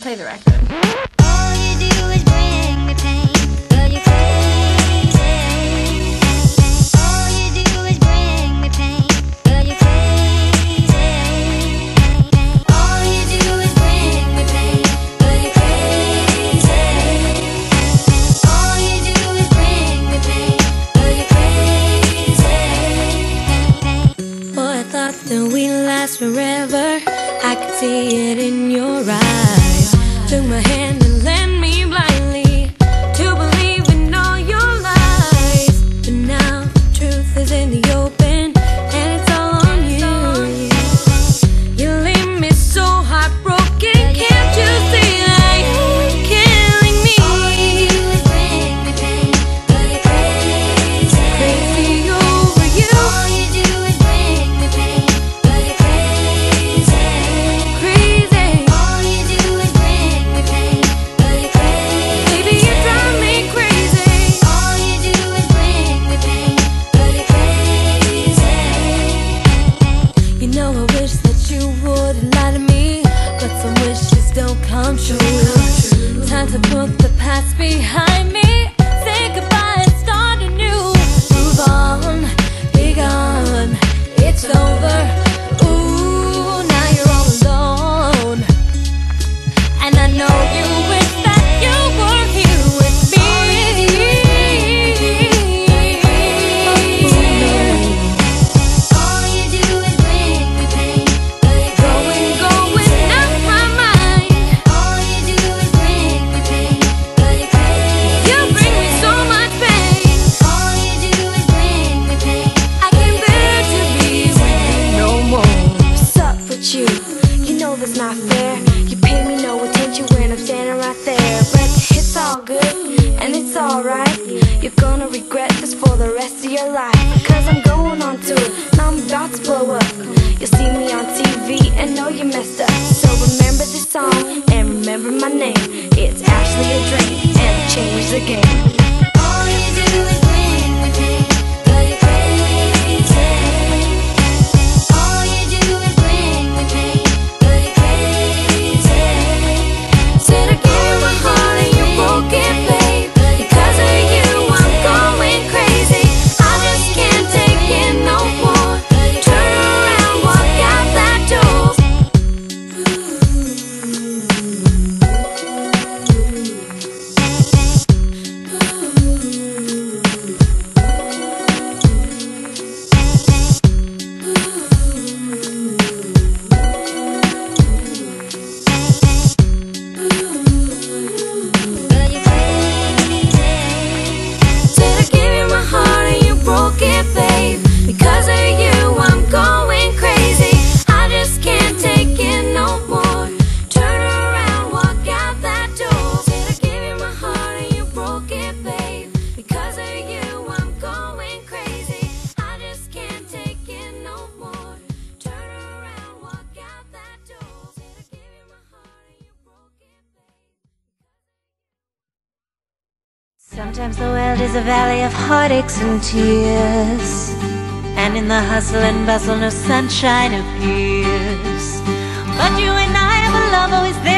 play the record. All you do is bring me pain, girl, you're crazy. All you do is bring me pain, girl, you're crazy. All you do is bring me pain, girl, you're crazy. All you do is bring me pain, girl, you're crazy. Boy, I thought that we'd last forever. I could see it in your eyes. Took my hand and led me blindly to believe in all your lies. But now the truth is in the open, and it's all on you. You leave me so heartbroken. Can't you see that you're killing me? All you do is bring me pain, girl, you're crazy. Crazy over you. All you do is bring me pain, girl, you're crazy. Crazy. All you do is bring me pain, girl, you're crazy. Baby, you drive me crazy. All you do is bring me pain, girl, you're crazy. You know I wish that you wouldn't lie to me, but some wishes don't come true. Time to put the past behind me, say goodbye and start anew. Move on, be gone, it's over. Ooh, now you're all alone, and I know you wish that you were here with me. All you do is bring me pain, girl, you're Going crazy. out my mind. All you do is bring me pain, girl, you're crazy. You bring me so much pain. All you do is bring me pain. I can't bear to be with you no more. What's up with you? You know that's not fair. You pay me no attention when I'm standing right there. But it's all good and it's alright. You're gonna regret this for the rest of your life. Cause I'm going on tour and I'm about to blow up. You'll see me on TV and know you messed up. So remember this song and remember my name. It's actually a dream and it changed the game. All you do is bring me pain, girl, you're crazy. All you do is bring me pain, girl, you're crazy. Said I gave you my heart and you broke it, babe. Because of you I'm going crazy. I just can't take it no more. Turn around, walk out that door. Girl, you're crazy. Said I gave you my heart and you broke it, babe. Because of you I'm going crazy. I just can't take it no more. Turn around, walk out that door. Said I gave you my heart and you broke it, babe. Because of you I'm going crazy. I just can't take it no more. Turn around, walk out that door. Said I gave you my heart and you broke it, babe. Sometimes the world is a valley of heartaches and tears, and in the hustle and bustle no sunshine appears. But you and I have a love always there